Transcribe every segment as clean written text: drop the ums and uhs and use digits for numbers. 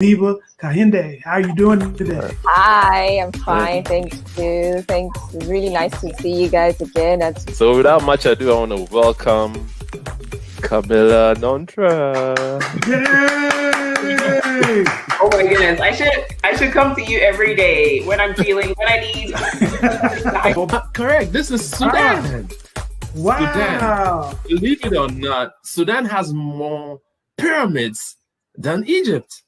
Djarta Halliday. How are you doing today? Hi, I'm fine. Thank you. Thanks. It's really nice to see you guys again. So without much ado, I want to welcome Camilla Nontra. Yay! Oh my goodness. I should come to you every day when I need. Correct. This is Sudan. Wow. Sudan. Believe it or not, Sudan has more pyramids than Egypt.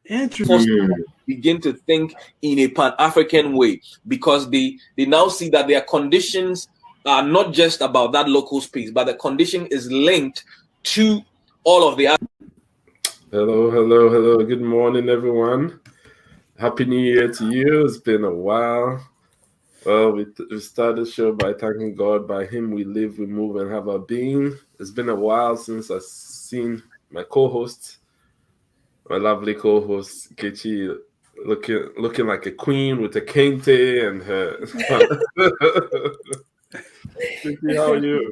Interesting. Begin to think in a Pan-African way, because they now see that their conditions are not just about that local space, but the condition is linked to all of the other. Hello. Good morning, everyone. Happy New Year to you. It's been a while. Well, we started the show by thanking God. By Him we live, we move, and have our being. It's been a while since I've seen my co-host, my lovely co-host, Kechi, looking like a queen with a kente and her. Kechi, how are you?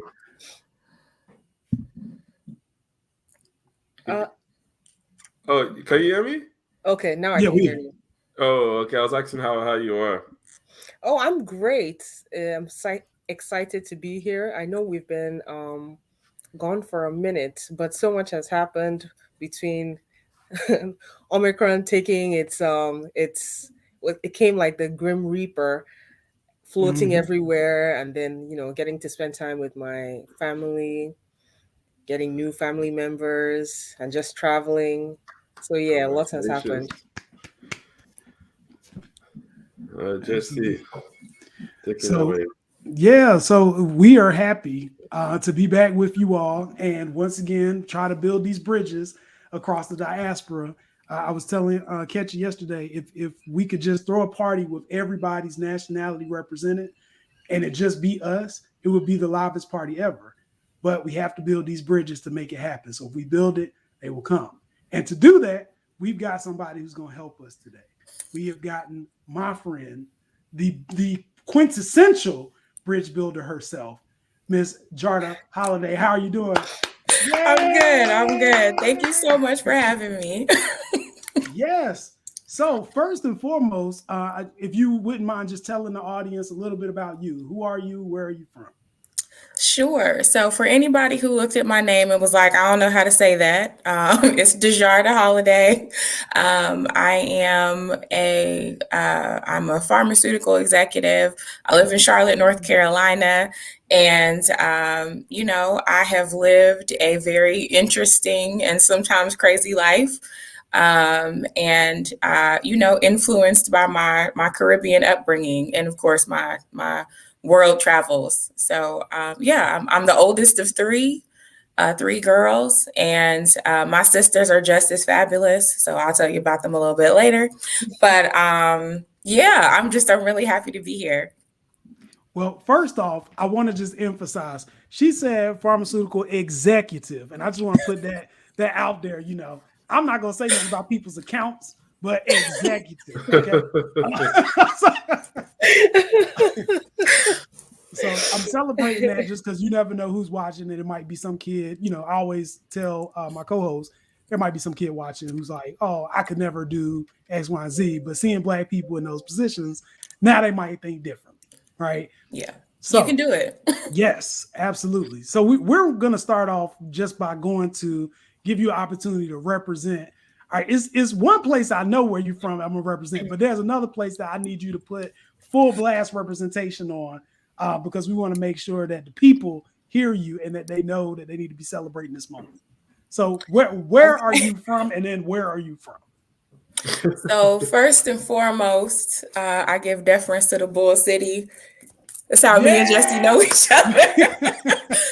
Oh, can you hear me? Okay, now I can hear you. Oh, okay. I was asking how you are. Oh, I'm great. I'm excited to be here. I know we've been gone for a minute, but so much has happened between Omicron taking it came like the Grim Reaper floating everywhere, and then getting to spend time with my family, getting new family members, and just traveling. So yeah, lots has happened. Jesse, take it away. Yeah, so we are happy to be back with you all, and once again try to build these bridges across the diaspora. I was telling Ketchy yesterday, if we could just throw a party with everybody's nationality represented and it just be us, it would be the livest party ever. But we have to build these bridges to make it happen. So if we build it, they will come. And to do that, we've got somebody who's going to help us today. We have gotten my friend, the quintessential bridge builder herself, Miss Djarta Halliday. How are you doing? Yay! I'm good. Thank you so much for having me. Yes. So first and foremost, if you wouldn't mind just telling the audience a little bit about you. Who are you? Where are you from? Sure. So for anybody who looked at my name and was like, I don't know how to say that, it's Djarta Halliday. I'm a pharmaceutical executive. I live in Charlotte, North Carolina. And, I have lived a very interesting and sometimes crazy life. Influenced by my Caribbean upbringing and, of course, my world travels. So, I'm the oldest of three girls, and my sisters are just as fabulous. So I'll tell you about them a little bit later. But I'm really happy to be here. Well, first off, I want to just emphasize, she said pharmaceutical executive, and I just want to put that out there. I'm not going to say nothing about people's accounts, but executive. Okay? So I'm celebrating that just because you never know who's watching it. It might be some kid. I always tell my co-host, there might be some kid watching who's like, oh, I could never do X, Y, and Z. But seeing Black people in those positions, now they might think differently, right? Yeah. So you can do it. Yes, absolutely. So we're going to start off just by going to give you an opportunity to represent. All right, it's one place I know where you're from, I'm going to represent, but there's another place that I need you to put full blast representation on because we want to make sure that the people hear you and that they know that they need to be celebrating this moment. So where are you from, and then where are you from? So first and foremost, I give deference to the Bull City. That's how me and Jesse know each other.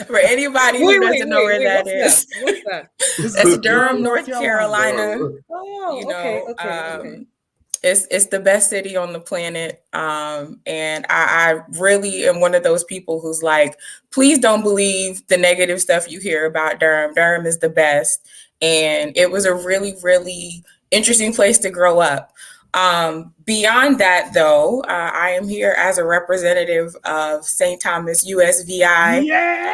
For anybody who doesn't know where that is. What's that? That's Durham, North Carolina. Oh, okay. It's the best city on the planet. And I really am one of those people who's like, please don't believe the negative stuff you hear about Durham. Durham is the best. And it was a really, really interesting place to grow up. Beyond that, though, I am here as a representative of St. Thomas USVI. Yeah!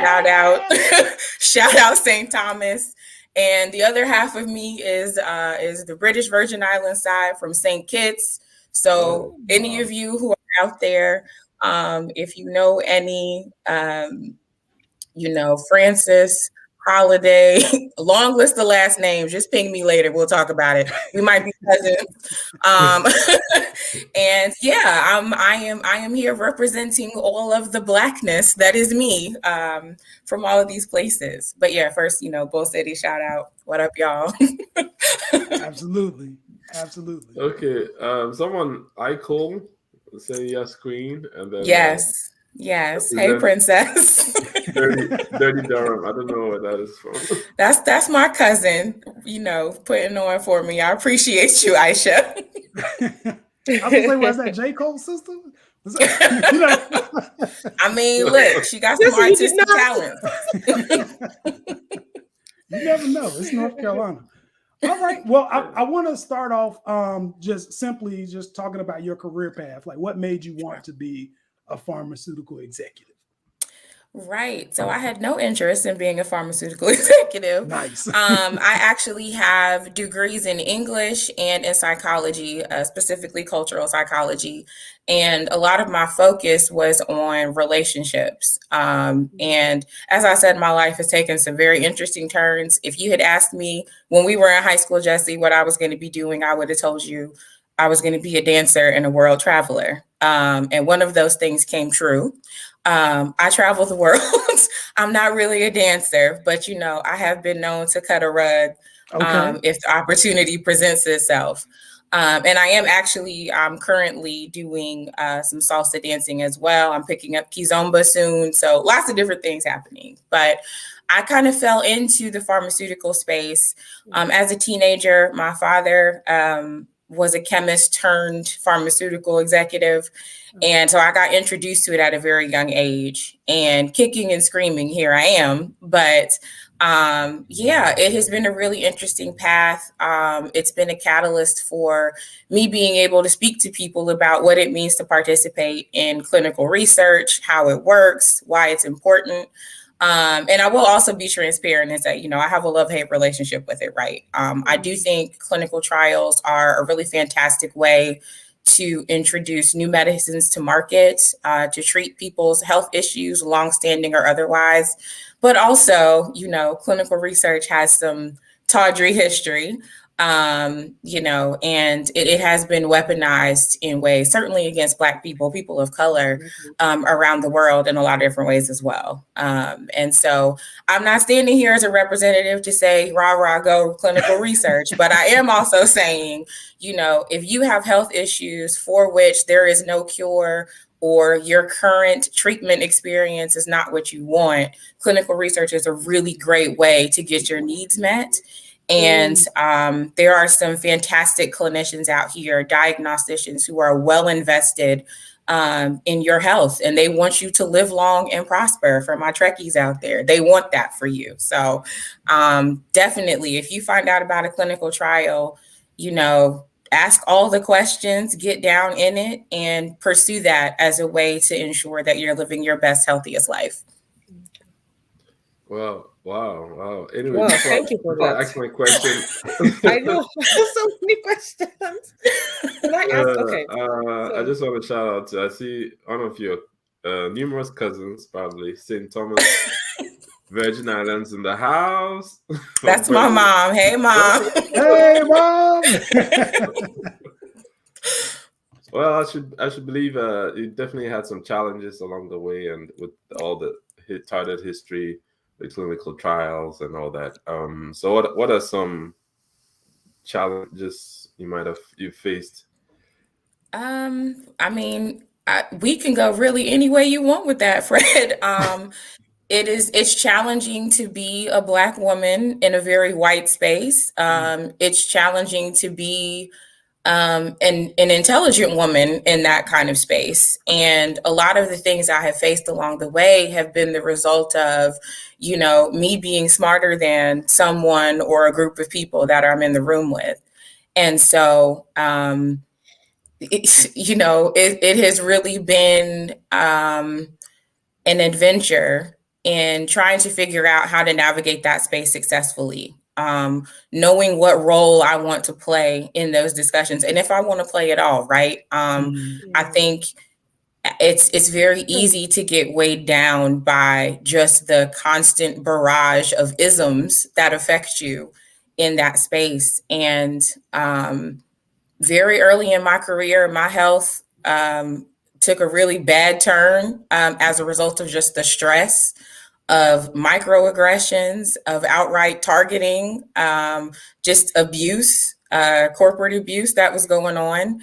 Shout out St. Thomas. And the other half of me is the British Virgin Islands side from St. Kitts. So any of you who are out there, if you know any, Francis, Holiday, long list of last names, just ping me later. We'll talk about it. We might be cousins. And yeah, I am here representing all of the Blackness that is me, from all of these places. But yeah, first, Bull City shout out. What up, y'all? Absolutely. Okay. Someone Icole say yes, Queen, and then Yes. Hey, Princess. Dirty Durham. I don't know where that is from. That's my cousin, putting on for me. I appreciate you, Aisha. I was gonna say, was that J. Cole's sister? I mean, look, she got some artistic talent. You never know. It's North Carolina. All right. Well, I want to start off just talking about your career path. Like, what made you want to be a pharmaceutical executive? Right. So I had no interest in being a pharmaceutical executive. Nice. I actually have degrees in English and in psychology, specifically cultural psychology. And a lot of my focus was on relationships. And as I said, my life has taken some very interesting turns. If you had asked me when we were in high school, Jesse, what I was going to be doing, I would have told you I was going to be a dancer and a world traveler. And one of those things came true. I travel the world. I'm not really a dancer, but I have been known to cut a rug if the opportunity presents itself. And I'm currently doing some salsa dancing as well. I'm picking up kizomba soon. So lots of different things happening. But I kind of fell into the pharmaceutical space. As a teenager, my father was a chemist turned pharmaceutical executive. And so I got introduced to it at a very young age, and kicking and screaming, here I am. But it has been a really interesting path. It's been a catalyst for me being able to speak to people about what it means to participate in clinical research, how it works, why it's important. And I will also be transparent and say, I have a love-hate relationship with it, right? I do think clinical trials are a really fantastic way to introduce new medicines to market, to treat people's health issues, longstanding or otherwise. But also, clinical research has some tawdry history, and it has been weaponized in ways, certainly against Black people of color, around the world in a lot of different ways as well. And so I'm not standing here as a representative to say, rah, rah, go clinical research, but I am also saying, if you have health issues for which there is no cure, or your current treatment experience is not what you want, clinical research is a really great way to get your needs met. And there are some fantastic clinicians out here, diagnosticians, who are well invested in your health, and they want you to live long and prosper. For my Trekkies out there, they want that for you. So definitely, if you find out about a clinical trial, ask all the questions, get down in it, and pursue that as a way to ensure that you're living your best, healthiest life. Wow. Anyway, thank you for that. I ask my question. I know, so many questions. Can I ask? Okay. I just want to shout out to, I see one of your numerous cousins, probably St. Thomas, Virgin Islands in the house. That's my mom. Hey, Mom. Hey, Mom. Well, I should believe you definitely had some challenges along the way, and with all the touted history, the clinical trials and all that. So what are some challenges you faced? We can go really any way you want with that, Fred. It's challenging to be a Black woman in a very white space. It's challenging to be an intelligent woman in that kind of space. And a lot of the things I have faced along the way have been the result of, me being smarter than someone or a group of people that I'm in the room with. And so, it has really been an adventure in trying to figure out how to navigate that space successfully. knowing what role I want to play in those discussions, and if I want to play at all, right? I think it's very easy to get weighed down by just the constant barrage of isms that affect you in that space. And very early in my career, my health took a really bad turn as a result of just the stress of microaggressions, of outright targeting, just abuse, corporate abuse that was going on.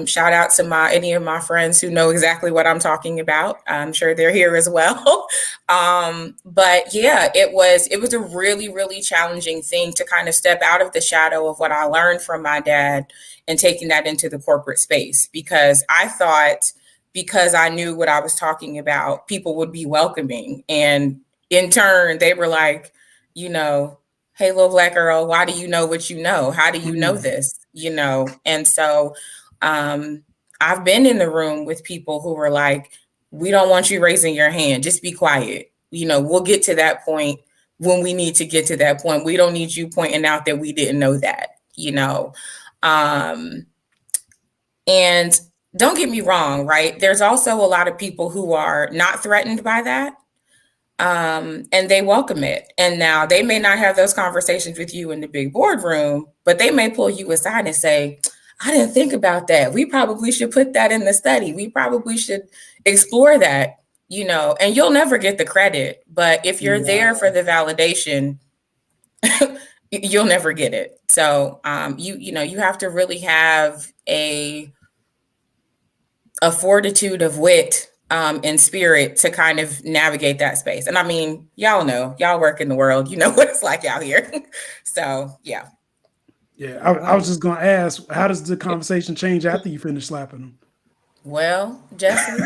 Shout out to any of my friends who know exactly what I'm talking about. I'm sure they're here as well. But yeah, it was a really, really challenging thing to kind of step out of the shadow of what I learned from my dad and taking that into the corporate space, because I thought, because I knew what I was talking about, people would be welcoming. And in turn, they were like, you know, hey, little Black girl, why do you know what you know? How do you know this? You know? And so I've been in the room with people who were like, we don't want you raising your hand. Just be quiet. You know, we'll get to that point when we need to get to that point. We don't need you pointing out that we didn't know that, you know? And don't get me wrong, right? There's also a lot of people who are not threatened by that. And they welcome it. And now they may not have those conversations with you in the big boardroom, but they may pull you aside and say, I didn't think about that. We probably should put that in the study. We probably should explore that, you know, and you'll never get the credit. But if you're there for the validation, you'll never get it. So you know, you have to really have a fortitude of wit and spirit to kind of navigate that space. And I mean, y'all know, y'all work in the world, you know what it's like out here. So yeah. Yeah, I was just gonna ask, how does the conversation change after you finish slapping them? Well, Jesse,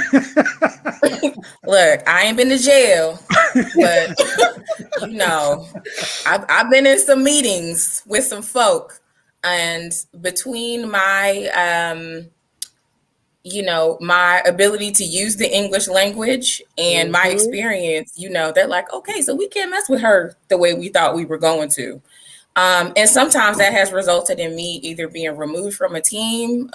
look, I ain't been to jail, but you know, I've been in some meetings with some folk, and between my you know, my ability to use the English language and my experience, you know, they're like, okay, so we can't mess with her the way we thought we were going to. And sometimes that has resulted in me either being removed from a team,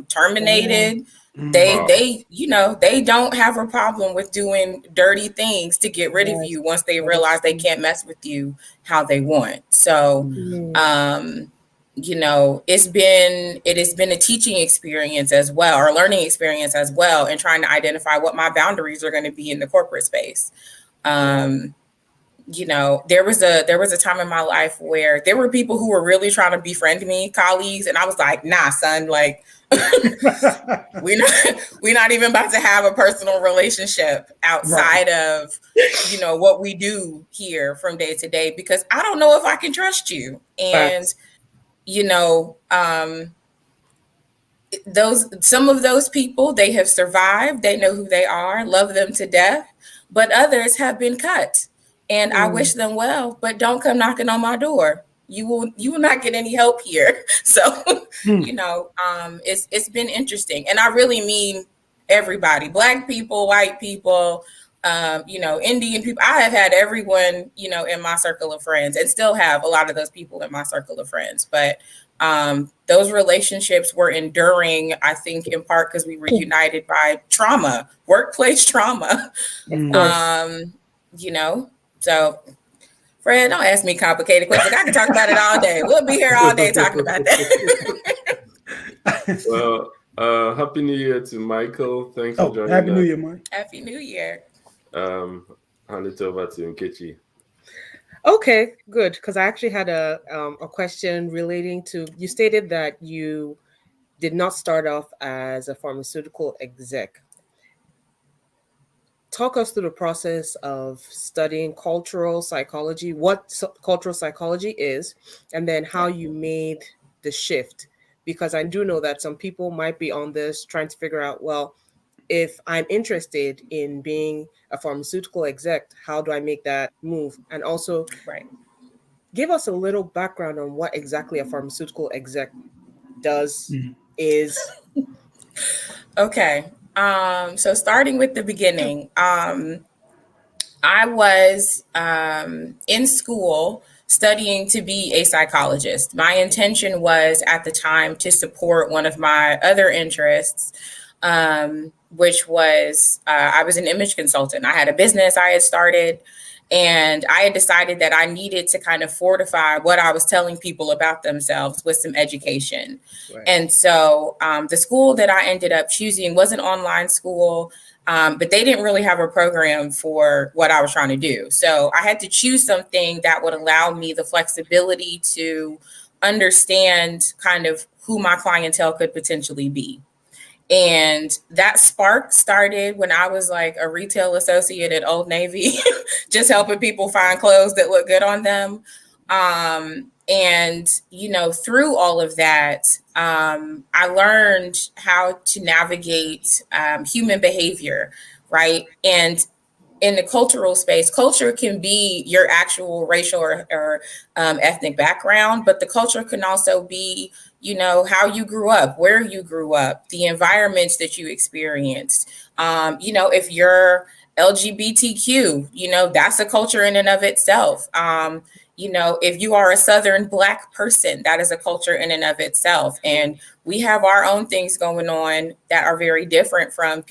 terminated. They, you know, they don't have a problem with doing dirty things to get rid of you once they realize they can't mess with you how they want. So, you know, it has been a teaching experience as well, or learning experience as well, and trying to identify what my boundaries are going to be in the corporate space. You know, there was a time in my life where there were people who were really trying to befriend me, colleagues, and I was like, nah, son, like we're not even about to have a personal relationship outside of, you know, what we do here from day to day, because I don't know if I can trust you. And you know, some of those people, they have survived, they know who they are, love them to death, but others have been cut. And I wish them well, but don't come knocking on my door. You will not get any help here. So, you know, it's been interesting. And I really mean everybody, Black people, white people, you know, Indian people. I have had everyone, you know, in my circle of friends, and still have a lot of those people in my circle of friends. But those relationships were enduring, I think, in part because we were united by trauma, workplace trauma. You know, so Fred, don't ask me complicated questions. I can talk about it all day. We'll be here all day talking about that. Well, Happy New Year to Michael. Thanks for joining us. Happy New Year, Mike. Happy New Year. Hand it over to Nkechi. Okay, good. Because I actually had a question relating to, you stated that you did not start off as a pharmaceutical exec. Talk us through the process of studying cultural psychology, what cultural psychology is, and then how you made the shift. Because I do know that some people might be on this trying to figure out, well, if I'm interested in being a pharmaceutical exec, how do I make that move? And also, give us a little background on what exactly a pharmaceutical exec does, is. Okay. So starting with the beginning, I was in school studying to be a psychologist. My intention was at the time to support one of my other interests, which was I was an image consultant. I had a business I had started, and I had decided that I needed to kind of fortify what I was telling people about themselves with some education. Right. And so the school that I ended up choosing was an online school, but they didn't really have a program for what I was trying to do. So I had to choose something that would allow me the flexibility to understand kind of who my clientele could potentially be. And that spark started when I was like a retail associate at Old Navy, just helping people find clothes that look good on them. And, you know, through all of that, I learned how to navigate human behavior, right? And in the cultural space, culture can be your actual racial or ethnic background, but the culture can also be, you know, how you grew up, where you grew up, the environments that you experienced. You know, if you're LGBTQ, you know, that's a culture in and of itself. You know, if you are a Southern Black person, that is a culture in and of itself. And we have our own things going on that are very different from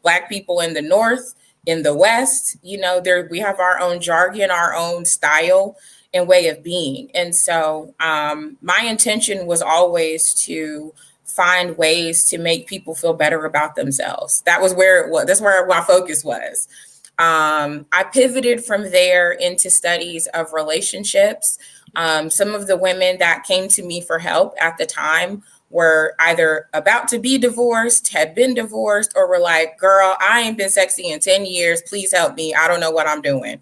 Black people in the North, in the West. You know, we have our own jargon, our own style and way of being. And so my intention was always to find ways to make people feel better about themselves. That was where it was. That's where my focus was. I pivoted from there into studies of relationships. Some of the women that came to me for help at the time were either about to be divorced, had been divorced, or were like, girl, I ain't been sexy in 10 years. Please help me. I don't know what I'm doing.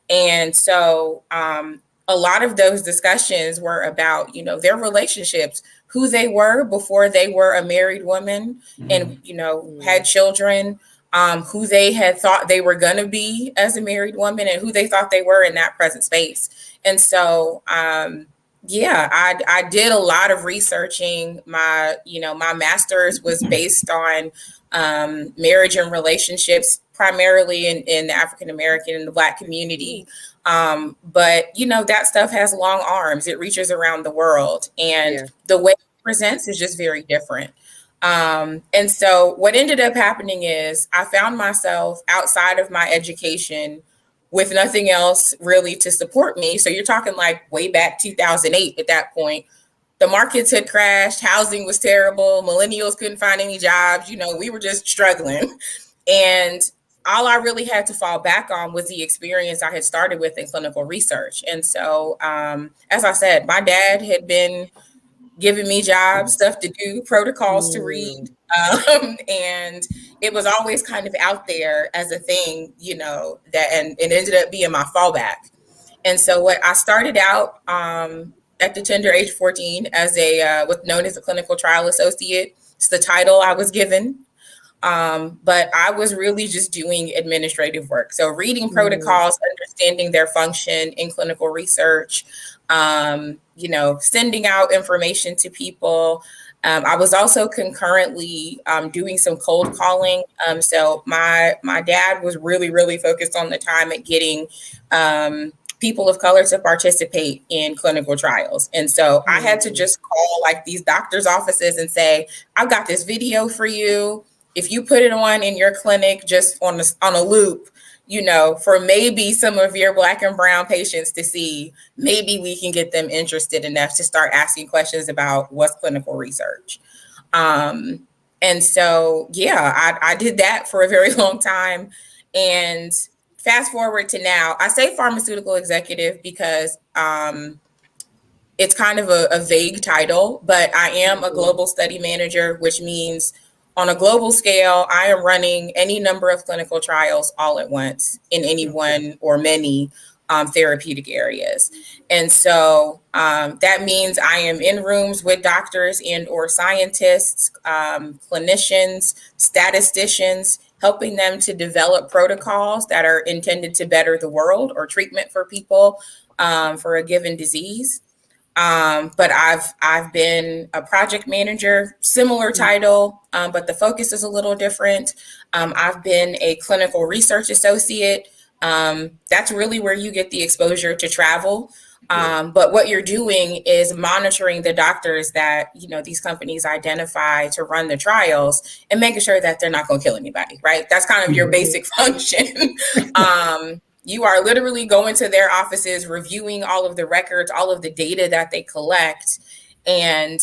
And so a lot of those discussions were about, you know, their relationships, who they were before they were a married woman and, you know, had children, who they had thought they were going to be as a married woman and who they thought they were in that present space. And so, yeah, I did a lot of researching. My master's was based on marriage and relationships, primarily in the African American and the Black community. But, you know, that stuff has long arms. It reaches around the world. And the way it presents is just very different. And so what ended up happening is I found myself outside of my education with nothing else really to support me. So you're talking like way back 2008 at that point. The markets had crashed. Housing was terrible. Millennials couldn't find any jobs. You know, we were just struggling. And all I really had to fall back on was the experience I had started with in clinical research. And so, as I said, my dad had been giving me jobs, stuff to do, protocols to read. And it was always kind of out there as a thing, you know, and it ended up being my fallback. And so what I started out at the tender age of 14 as what's known as a clinical trial associate. It's the title I was given. But I was really just doing administrative work. So reading protocols, understanding their function in clinical research, you know, sending out information to people. I was also concurrently doing some cold calling. So my dad was really, really focused on the time at getting people of color to participate in clinical trials. And so I had to just call like these doctors' offices and say, I've got this video for you. If you put it on in your clinic, just on a loop, you know, for maybe some of your Black and brown patients to see, maybe we can get them interested enough to start asking questions about what's clinical research. And so, yeah, I did that for a very long time. And fast forward to now, I say pharmaceutical executive because it's kind of a vague title, but I am a global study manager, which means on a global scale, I am running any number of clinical trials all at once in any one or many therapeutic areas. And so that means I am in rooms with doctors and or scientists, clinicians, statisticians, helping them to develop protocols that are intended to better the world or treatment for people for a given disease. But I've been a project manager, similar title, but the focus is a little different. I've been a clinical research associate. That's really where you get the exposure to travel. But what you're doing is monitoring the doctors that, these companies identify to run the trials and making sure that they're not going to kill anybody, right? That's kind of your basic function. You are literally going to their offices, reviewing all of the records, all of the data that they collect, and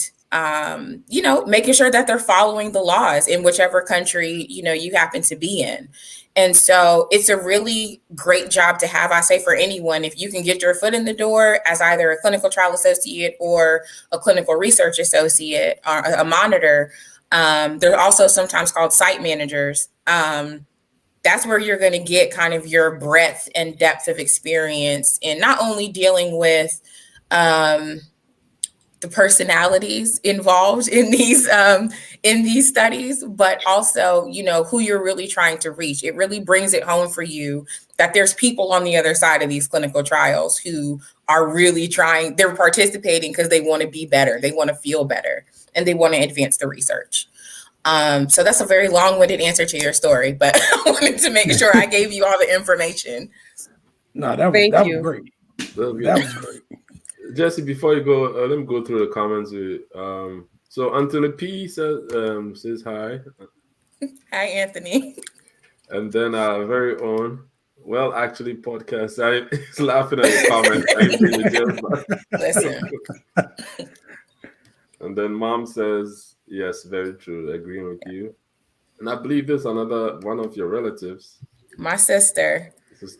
making sure that they're following the laws in whichever country, you happen to be in. And so it's a really great job to have, I say, for anyone. If you can get your foot in the door as either a clinical trial associate or a clinical research associate or a monitor, they're also sometimes called site managers. That's where you're going to get kind of your breadth and depth of experience in not only dealing with the personalities involved in these studies, but also, who you're really trying to reach. It really brings it home for you that there's people on the other side of these clinical trials who are really they're participating because they want to be better, they want to feel better, and they want to advance the research. So that's a very long-winded answer to your story, but I wanted to make sure I gave you all the information. No, that was great. That was great. Jesse, before you go, let me go through the comments. So Anthony P says hi. Hi, Anthony. And then our very own, podcast. He's laughing at the comment. Listen. And then Mom says, yes, very true. Agreeing with you. And I believe there's another one of your relatives. My sister.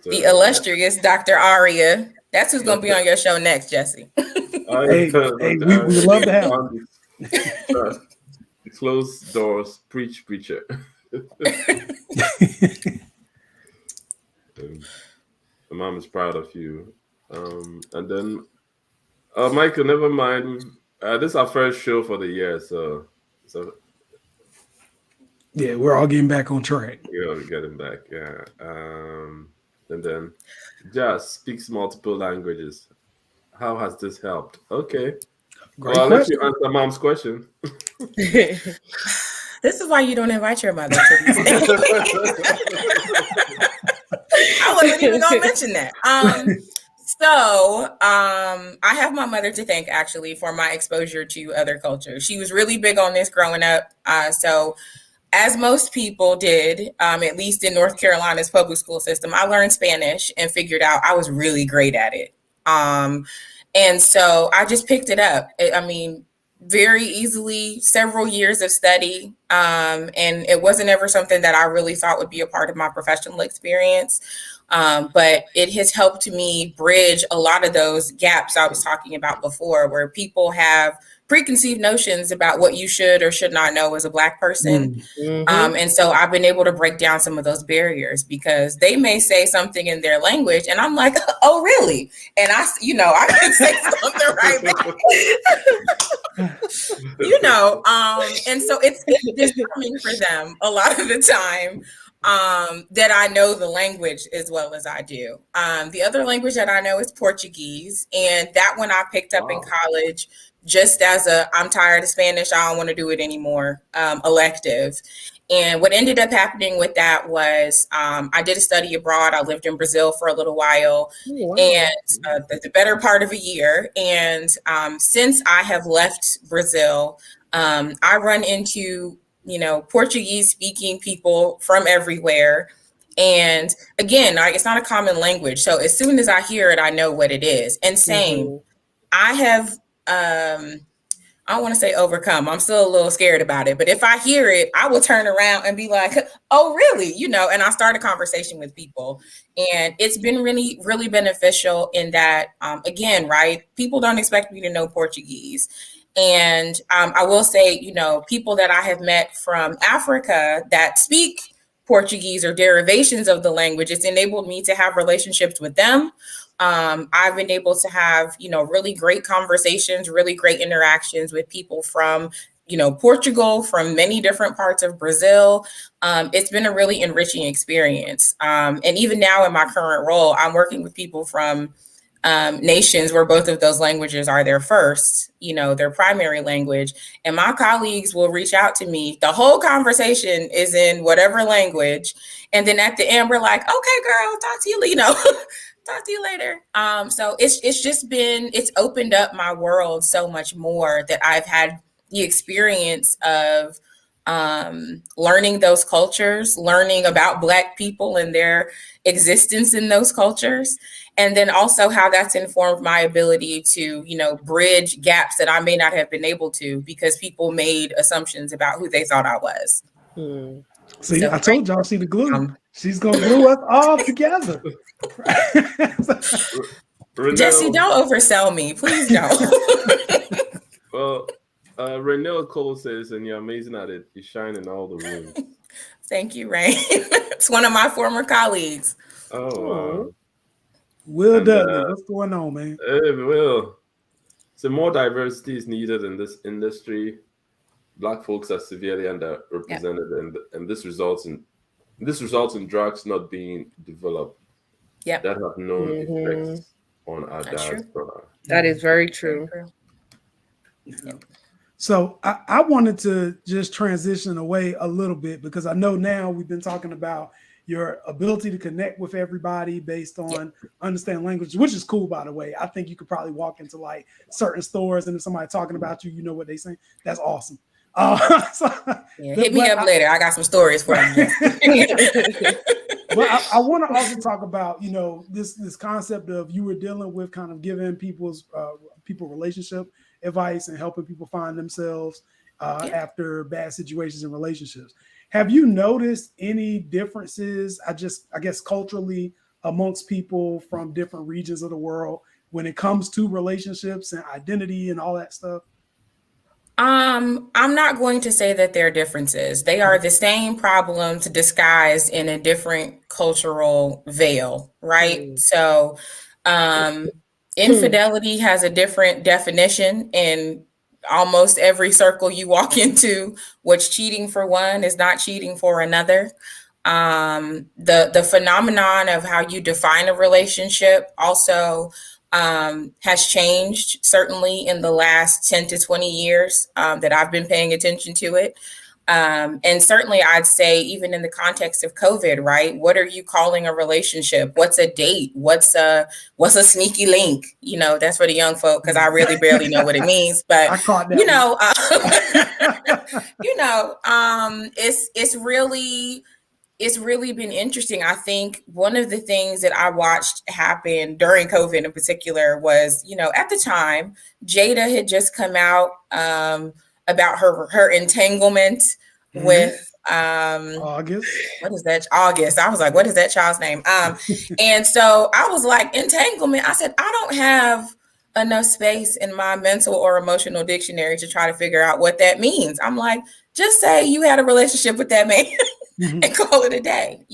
The illustrious Dr. Aria. That's who's going to be on your show next, Jesse. We love to have you. Closed doors, preacher. The mom is proud of you. And then, Michael, never mind. This is our first show for the year, so yeah, we're all getting back on track. Yeah, we're getting back. Yeah. And then Jazz speaks multiple languages. How has this helped? Okay. Great I'll let question. you answer Mom's question. This is why you don't invite your mother to these things. I wasn't even going to mention that. I have my mother to thank, actually, for my exposure to other cultures. She was really big on this growing up. As most people did, at least in North Carolina's public school system, I learned Spanish and figured out I was really great at it. And so I just picked it up. Very easily, several years of study. And it wasn't ever something that I really thought would be a part of my professional experience. But it has helped me bridge a lot of those gaps I was talking about before, where people have preconceived notions about what you should or should not know as a Black person. Mm-hmm. And so I've been able to break down some of those barriers, because they may say something in their language and I'm like, oh, really? And I can say something right back. And so it's disarming for them a lot of the time. That I know the language as well as I do. The other language that I know is Portuguese, and that one I picked up in college just as I'm tired of Spanish, I don't want to do it anymore, elective. And what ended up happening with that was I did a study abroad. I lived in Brazil for a little while, and the better part of a year. And since I have left Brazil, I run into Portuguese speaking people from everywhere. And again, it's not a common language. So as soon as I hear it, I know what it is. And same, I have, I don't want to say overcome. I'm still a little scared about it. But if I hear it, I will turn around and be like, oh, really? And I start a conversation with people. And it's been really, really beneficial in that, again, right? People don't expect me to know Portuguese. And I will say, people that I have met from Africa that speak Portuguese or derivations of the language, it's enabled me to have relationships with them. I've been able to have, really great conversations, really great interactions with people from, Portugal, from many different parts of Brazil. It's been a really enriching experience. And even now in my current role, I'm working with people from nations where both of those languages are their first, their primary language. And my colleagues will reach out to me. The whole conversation is in whatever language. And then at the end, we're like, okay, girl, talk to you, talk to you later. So it's opened up my world so much more that I've had the experience of learning those cultures, learning about Black people and their existence in those cultures. And then also how that's informed my ability to, bridge gaps that I may not have been able to because people made assumptions about who they thought I was. See, So, I told y'all she the glue. She's gonna glue us all together. Jesse, don't oversell me. Please don't. Well, Renelle Cole says, and you're amazing at it. You shine in all the rooms. Thank you, Ray. It's one of my former colleagues. Oh, wow. Will Dudley, what's going on, man? Hey, Will. So more diversity is needed in this industry. Black folks are severely underrepresented, and this results in drugs not being developed. Yep. That have known effects on our diaspora. That is very true. Yep. So I wanted to just transition away a little bit because I know now we've been talking about your ability to connect with everybody based on understand language, which is cool, by the way. I think you could probably walk into like certain stores and if somebody talking about you, you know what they saying. That's awesome. Hit me up later. I got some stories for you. But I want to also talk about, this concept of you were dealing with kind of giving people relationship advice and helping people find themselves after bad situations in relationships. Have you noticed any differences, I guess culturally amongst people from different regions of the world when it comes to relationships and identity and all that stuff? I'm not going to say that there are differences. They are the same problems disguised in a different cultural veil, right? So infidelity has a different definition in almost every circle you walk into. What's cheating for one is not cheating for another. The phenomenon of how you define a relationship also has changed, certainly in the last 10 to 20 years that I've been paying attention to it. And certainly I'd say even in the context of COVID, right? What are you calling a relationship? What's a date? What's a sneaky link? That's for the young folk because I really barely know what it means. But I caught that it's really been interesting. I think one of the things that I watched happen during COVID in particular was, at the time, Jada had just come out about her entanglement with August. What is that? August. I was like, what is that child's name? And so I was like, entanglement. I said, I don't have enough space in my mental or emotional dictionary to try to figure out what that means. I'm like, just say you had a relationship with that man and call it a day,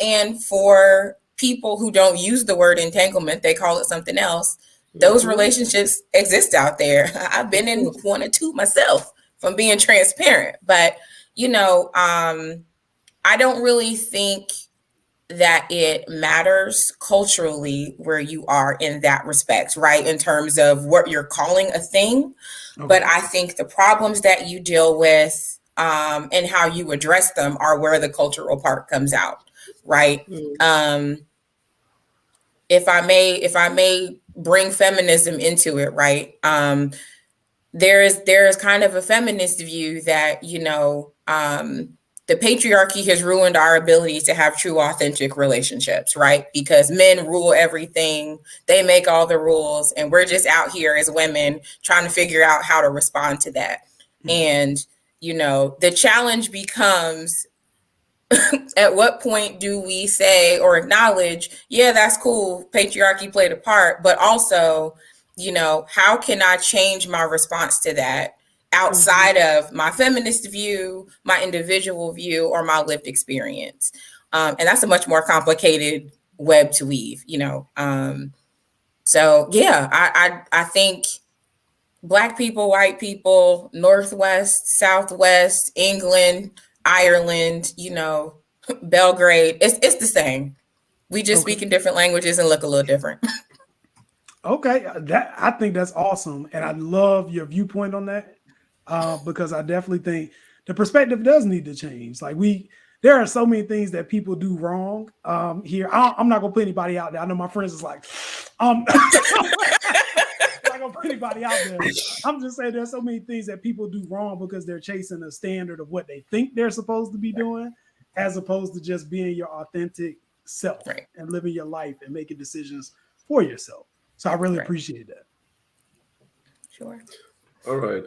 and for people who don't use the word entanglement, they call it something else. Those relationships exist out there. I've been in one or two myself, from being transparent, but I don't really think that it matters culturally where you are in that respect, right? In terms of what you're calling a thing. Okay. But I think the problems that you deal with and how you address them are where the cultural part comes out, right? If I may bring feminism into it, right? There is kind of a feminist view that, the patriarchy has ruined our ability to have true, authentic relationships, right? Because men rule everything, they make all the rules, and we're just out here as women trying to figure out how to respond to that. And, the challenge becomes, at what point do we say or acknowledge, yeah, that's cool, patriarchy played a part, but also, how can I change my response to that outside of my feminist view, my individual view, or my lived experience? And that's a much more complicated web to weave, So yeah, I think Black people, white people, Northwest, Southwest, England, Ireland, Belgrade, it's the same. We just speak in different languages and look a little different. Okay, I think that's awesome, and I love your viewpoint on that because I definitely think the perspective does need to change. Like there are so many things that people do wrong here. I'm not gonna put anybody out there. I know my friends is like, I'm not gonna put anybody out there. I'm just saying there's so many things that people do wrong because they're chasing a standard of what they think they're supposed to be doing, as opposed to just being your authentic self and living your life and making decisions for yourself. So I really appreciate that. Sure. All right.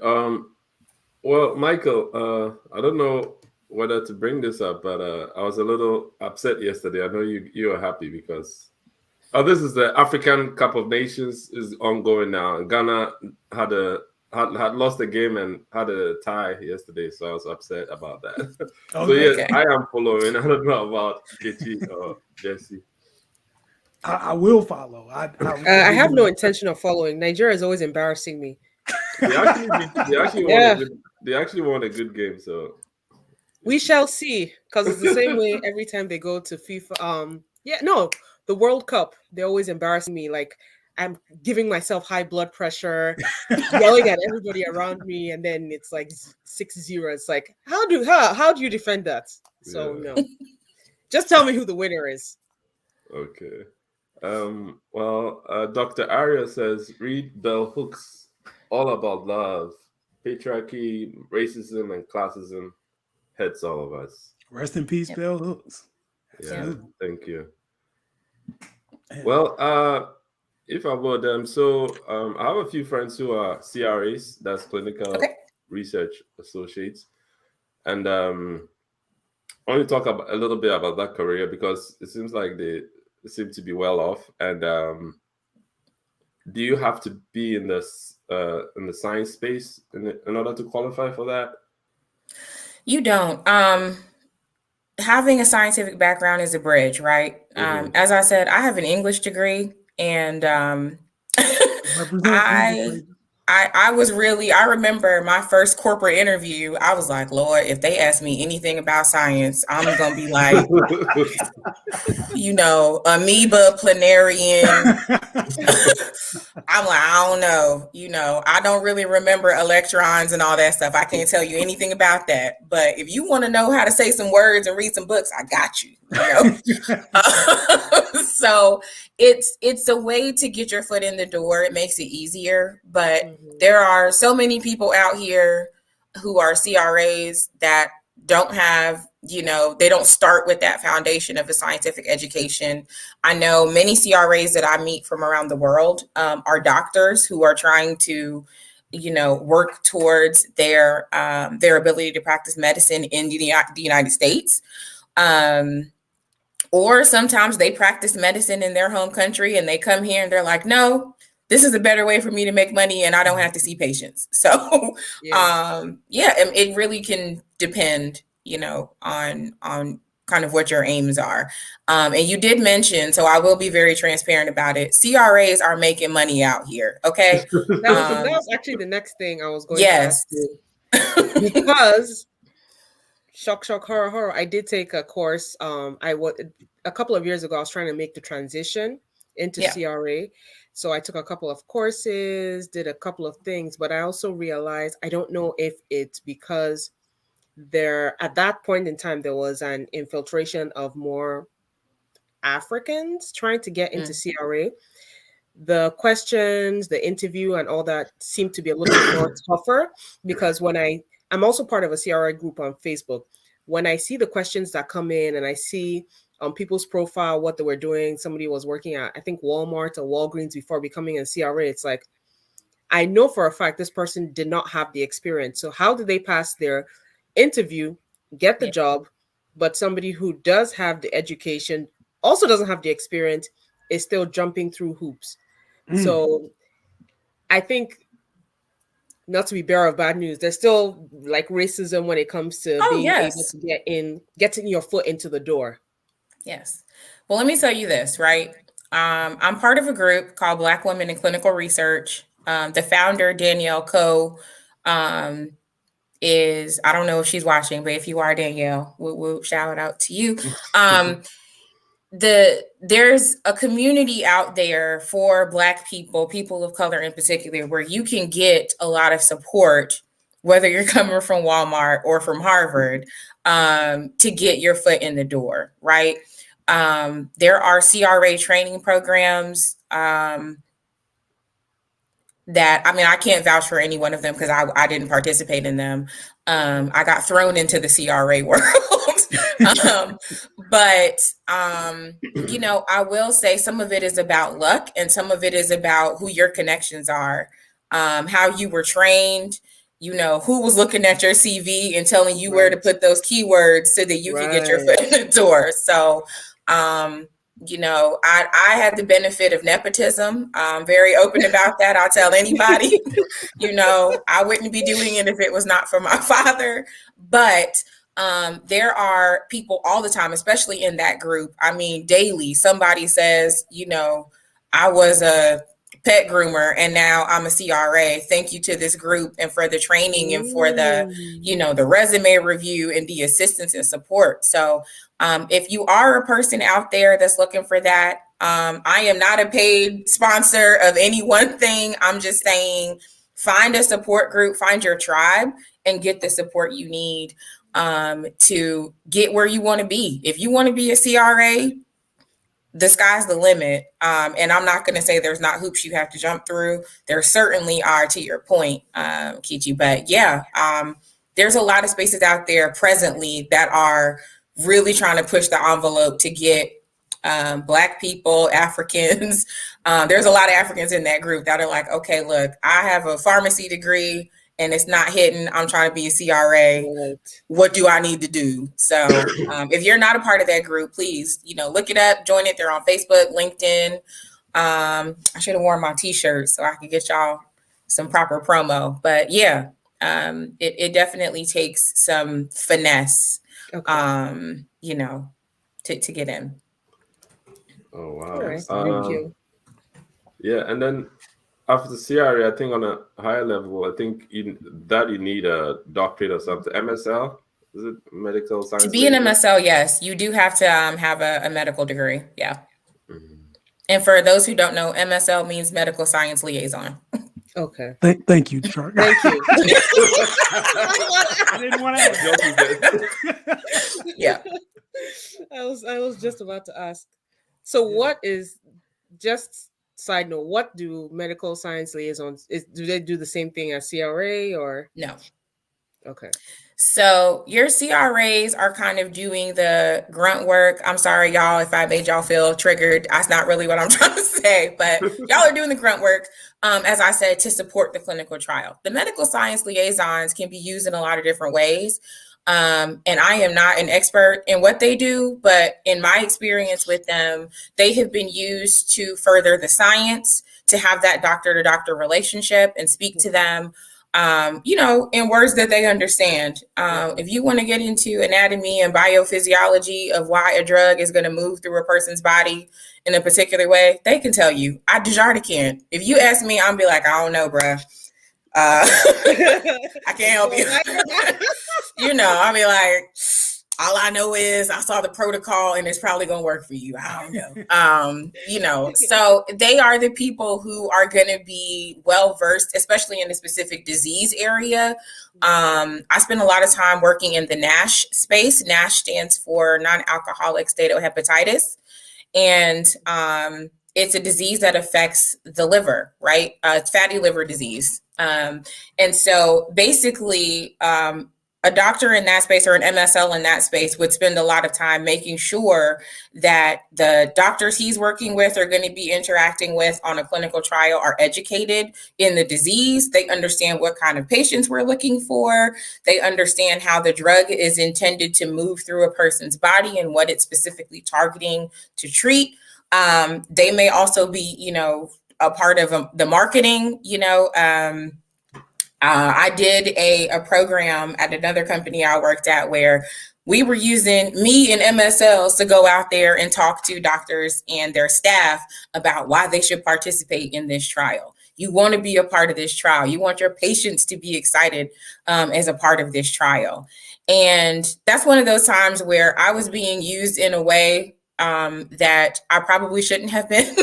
Well, Michael, I don't know whether to bring this up, but I was a little upset yesterday. I know you are happy because this is the African Cup of Nations is ongoing now. Ghana had lost the game and had a tie yesterday, so I was upset about that. So yes, I am following. I don't know about Kechi or Jesse. I will follow. I have no intention of following. Nigeria is always embarrassing me. They actually won a good game, so we shall see. Because it's the same way every time they go to FIFA. The World Cup, they're always embarrassing me. Like I'm giving myself high blood pressure, yelling at everybody around me, and then it's like 6-0. It's like, how do you defend that? So no, just tell me who the winner is. Okay. Dr. Arya says read Bell Hooks, All About Love, Patriarchy, Racism, and Classism hits all of us. Rest in peace, Bell Hooks. Yeah, thank you. Well, if I would, I have a few friends who are CRAs, that's Clinical Research Associates, and I want to talk a little bit about that career because it seems like they seem to be well off. And do you have to be in the science space in order to qualify for that? You don't. Having a scientific background is a bridge, right? As I said, I have an English degree, and I remember my first corporate interview. I was like, Lord, if they ask me anything about science, I'm going to be like, amoeba, planarian. I'm like, I don't know. I don't really remember electrons and all that stuff. I can't tell you anything about that. But if you want to know how to say some words and read some books, I got you. So it's a way to get your foot in the door. It makes it easier. But there are so many people out here who are CRAs that don't have, they don't start with that foundation of a scientific education. I know many CRAs that I meet from around the world are doctors who are trying to, work towards their ability to practice medicine in the United States. Or sometimes they practice medicine in their home country and they come here and they're like, no, this is a better way for me to make money and I don't have to see patients. So, it really can depend, on kind of what your aims are. And you did mention, so I will be very transparent about it. CRAs are making money out here. Okay. That was actually the next thing I was going to ask you. Because shock, horror. I did take a course. A couple of years ago, I was trying to make the transition into CRA. So I took a couple of courses, did a couple of things, but I also realized, I don't know if it's because at that point in time, there was an infiltration of more Africans trying to get into CRA. The questions, the interview and all that seemed to be a little bit more tougher because I'm also part of a CRA group on Facebook. When I see the questions that come in and I see on people's profile what they were doing, somebody was working at, I think, Walmart or Walgreens before becoming a CRA. It's like, I know for a fact this person did not have the experience. So how did they pass their interview, get the job, but somebody who does have the education, also doesn't have the experience, is still jumping through hoops? So I think, not to be bearer of bad news, there's still like racism when it comes to being able to getting your foot into the door. Yes. Well, let me tell you this, right? I'm part of a group called Black Women in Clinical Research. The founder, Danielle Coe, is, I don't know if she's watching, but if you are, Danielle, we'll shout out to you. There's a community out there for Black people of color in particular, where you can get a lot of support whether you're coming from Walmart or from Harvard, to get your foot in the door, right? There are CRA training programs that, I mean, I can't vouch for any one of them because I didn't participate in them. I got thrown into the CRA world. But you know, I will say some of it is about luck and some of it is about who your connections are, how you were trained, you know, who was looking at your CV and telling you where to put those keywords so that you could get your foot in the door. So, you know, I had the benefit of nepotism. I'm very open about that. I'll tell anybody, you know, I wouldn't be doing it if it was not for my father. But there are people all the time, especially in that group. I mean, daily, somebody says, you know, I was a pet groomer and now I'm a CRA. Thank you to this group and for the training and for the, you know, the resume review and the assistance and support. So if you are a person out there that's looking for that, I am not a paid sponsor of any one thing. I'm just saying, find a support group, find your tribe and get the support you need to get where you want to be. If you want to be a CRA, the sky's the limit. And I'm not going to say there's not hoops you have to jump through. There certainly are, to your point, Kichi. But yeah, there's a lot of spaces out there presently that are really trying to push the envelope to get Black people, Africans. There's a lot of Africans in that group that are like, okay, look, I have a pharmacy degree and it's not hitting. I'm trying to be a CRA. What do I need to do? So if you're not a part of that group, please, you know, look it up, join it. They're on Facebook, LinkedIn. I should have worn my t-shirt so I could get y'all some proper promo. But yeah, it definitely takes some finesse, you know, to get in. Oh, wow. All right. Thank you. Yeah, and then after the CRA, I think on a higher level, I think you need a doctorate or something. MSL, is it medical science? To be an MSL, yes, you do have to have a medical degree. Yeah. Mm-hmm. And for those who don't know, MSL means medical science liaison. Okay. Thank you, Djarta. Thank you. I didn't want to. Yeah. I was just about to ask. So what is, just side note, what do medical science liaisons, do they do the same thing as CRA or? No. Okay. So your CRAs are kind of doing the grunt work. I'm sorry, y'all, if I made y'all feel triggered. That's not really what I'm trying to say, but y'all are doing the grunt work, as I said, to support the clinical trial. The medical science liaisons can be used in a lot of different ways. And I am not an expert in what they do, but in my experience with them, they have been used to further the science, to have that doctor-to-doctor relationship and speak to them, you know, in words that they understand. If you want to get into anatomy and biophysiology of why a drug is going to move through a person's body in a particular way, they can tell you. Djarta can't. If you ask me, I'll be like, I don't know, bruh. I can't help you. You know, I'll be like, all I know is I saw the protocol and it's probably going to work for you. I don't know. You know, so they are the people who are going to be well-versed, especially in a specific disease area. I spend a lot of time working in the NASH space. NASH stands for non-alcoholic steatohepatitis. And it's a disease that affects the liver, right? It's fatty liver disease. And so basically, a doctor in that space or an MSL in that space would spend a lot of time making sure that the doctors he's working with are going to be interacting with on a clinical trial are educated in the disease. They understand what kind of patients we're looking for. They understand how the drug is intended to move through a person's body and what it's specifically targeting to treat. They may also be, you know, a part of the marketing, you know. I did a program at another company I worked at where we were using me and MSLs to go out there and talk to doctors and their staff about why they should participate in this trial. You want to be a part of this trial. You want your patients to be excited as a part of this trial. And that's one of those times where I was being used in a way that I probably shouldn't have been.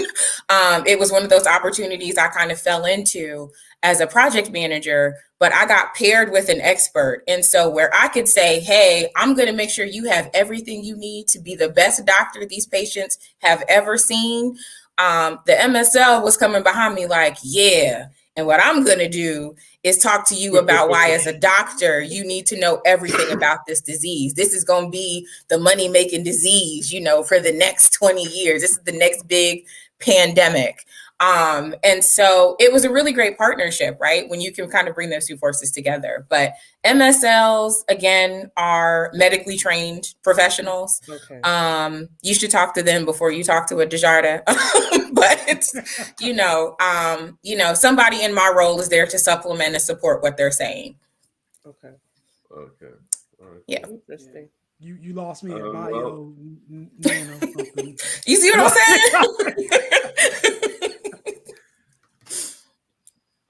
It was one of those opportunities I kind of fell into as a project manager, but I got paired with an expert. And so where I could say, hey, I'm going to make sure you have everything you need to be the best doctor these patients have ever seen. The MSL was coming behind me like, yeah. And what I'm going to do is talk to you about why, as a doctor, you need to know everything about this disease. This is going to be the money-making disease, for the next 20 years. This is the next big pandemic. And so it was a really great partnership, right? When you can kind of bring those two forces together. But MSLs, again, are medically trained professionals. Okay. You should talk to them before you talk to a Djarta. But, somebody in my role is there to supplement and support what they're saying. Okay. Okay. All right. Yeah. Interesting. You lost me at Well, bio. Nano something. You see what I'm saying?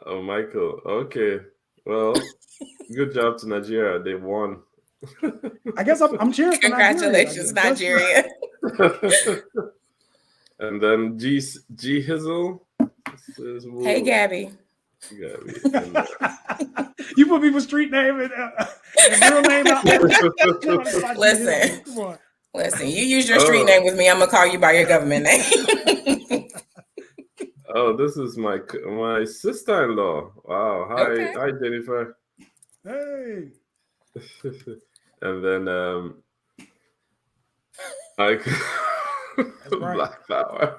Oh, Michael. Okay. Well, good job to Nigeria. They won. I guess I'm cheering for Congratulations, Nigeria. And then G Hizzle. Hey, Gabby. Gabby. You put people's street name and real name out there. Listen. Come on. Listen, you use your street name with me, I'm going to call you by your government name. Oh, this is my sister-in-law. Wow. Hi, Okay. Hi, Jennifer. Hey. And then That's right. Black Power.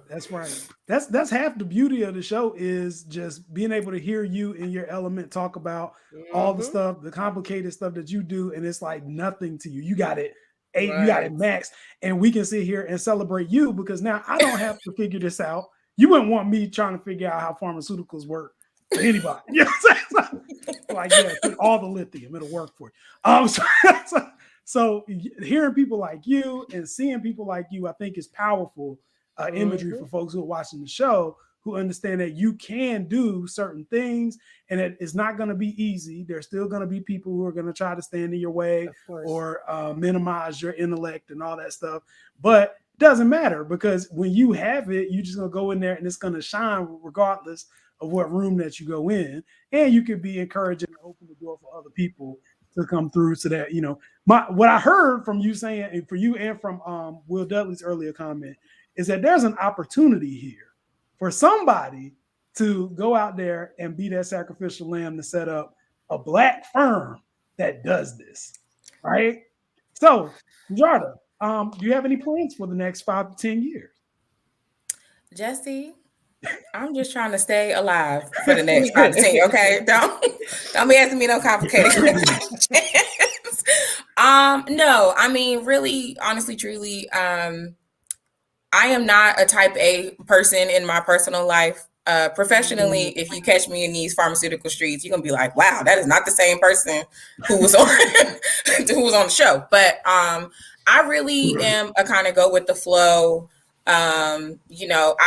That's right. That's half the beauty of the show, is just being able to hear you in your element talk about all the stuff, the complicated stuff that you do, and it's like nothing to you. You got it. You got it max, and we can sit here and celebrate you because now I don't have to figure this out. You wouldn't want me trying to figure out how pharmaceuticals work for anybody. You know what I'm saying? Like, yeah, take all the lithium, it'll work for you. So hearing people like you and seeing people like you, I think is powerful imagery for folks who are watching the show, who understand that you can do certain things and that it's not going to be easy. There's still going to be people who are going to try to stand in your way or minimize your intellect and all that stuff. But it doesn't matter, because when you have it, you're just going to go in there and it's going to shine regardless of what room that you go in. And you can be encouraging and open the door for other people to come through, so that, what I heard from you saying, and for you and from Will Dudley's earlier comment, is that there's an opportunity here for somebody to go out there and be that sacrificial lamb to set up a Black firm that does this, right? So, Djarta, do you have any plans for the next 5 to 10 years? Jesse, I'm just trying to stay alive for the next 5 to 10 years, okay? Don't be asking me no complicated questions. No, I mean, really, honestly, truly, I am not a type A person in my personal life. Professionally, if you catch me in these pharmaceutical streets, you're gonna be like, wow, that is not the same person who was on the show. But I really am a kind of go with the flow. I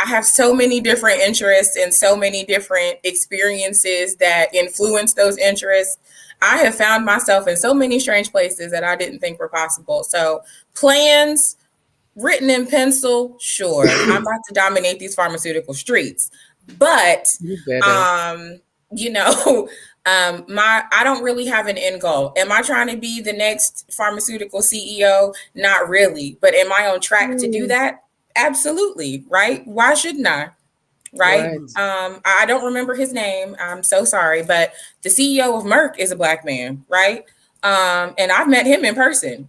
have so many different interests and so many different experiences that influence those interests. I have found myself in so many strange places that I didn't think were possible. So plans written in pencil, sure. I'm about to dominate these pharmaceutical streets. But I don't really have an end goal. Am I trying to be the next pharmaceutical CEO? Not really. But am I on track to do that? Absolutely. Right? Why shouldn't I? Right. I don't remember his name. I'm so sorry. But the CEO of Merck is a Black man. Right. And I've met him in person,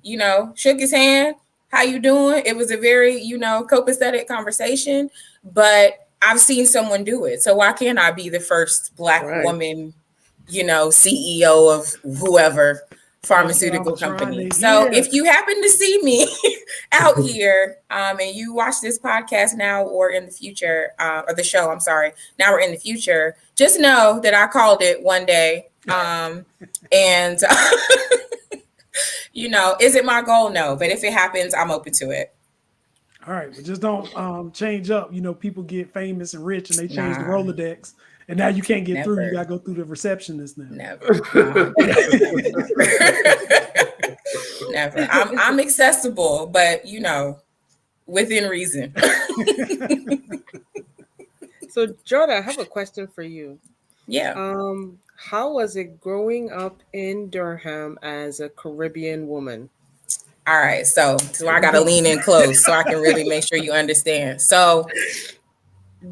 shook his hand. How you doing? It was a very, copacetic conversation, but I've seen someone do it. So why can't I be the first Black woman, CEO of whoever pharmaceutical company? So if you happen to see me out here and you watch this podcast now or in the future, or the show, I'm sorry, now we're in the future, just know that I called it one day. And is it my goal? No, but if it happens, I'm open to it. All right, but just don't change up. People get famous and rich and they change the Rolodex, and now you can't get through. You gotta go through the receptionist now. Never. Never. I'm accessible, but within reason. So, Djarta, I have a question for you. Yeah. How was it growing up in Durham as a Caribbean woman? All right, so I got to lean in close so I can really make sure you understand. So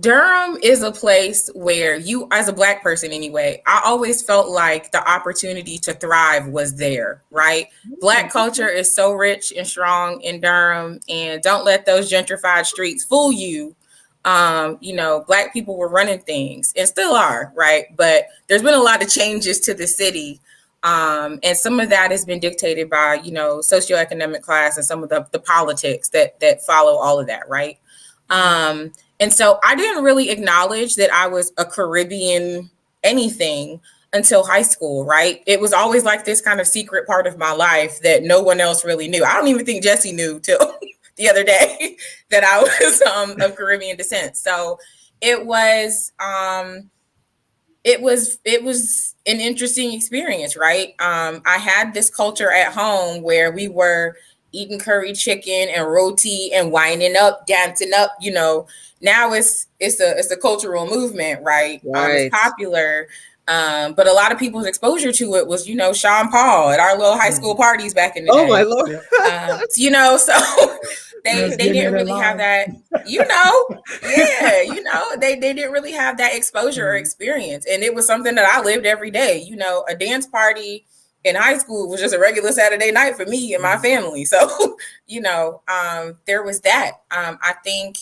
Durham is a place where you, as a Black person anyway, I always felt like the opportunity to thrive was there, right? Black culture is so rich and strong in Durham, and don't let those gentrified streets fool you. Black people were running things and still are, right? But there's been a lot of changes to the city. And some of that has been dictated by, socioeconomic class and some of the politics that follow all of that, right? And so I didn't really acknowledge that I was a Caribbean anything until high school, right? It was always like this kind of secret part of my life that no one else really knew. I don't even think Jesse knew till the other day that I was of Caribbean descent. So it was an interesting experience, right? I had this culture at home where we were eating curry chicken and roti and winding up, dancing up. Now it's a cultural movement, right? It's popular, but a lot of people's exposure to it was, Sean Paul at our little high school parties back in the day. Oh my Lord! So they didn't really have that, they didn't really have that exposure or experience. And it was something that I lived every day. A dance party in high school was just a regular Saturday night for me and my family. So, there was that. I think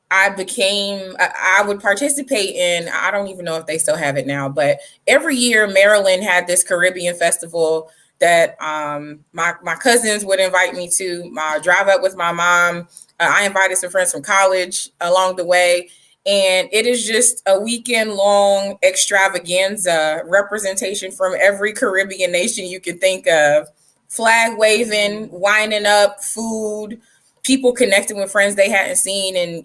I would participate in, I don't even know if they still have it now, but every year Maryland had this Caribbean festival that my cousins would invite me to. I drive up with my mom. I invited some friends from college along the way. And it is just a weekend long extravaganza representation from every Caribbean nation you can think of. Flag waving, winding up, food, people connecting with friends they hadn't seen in,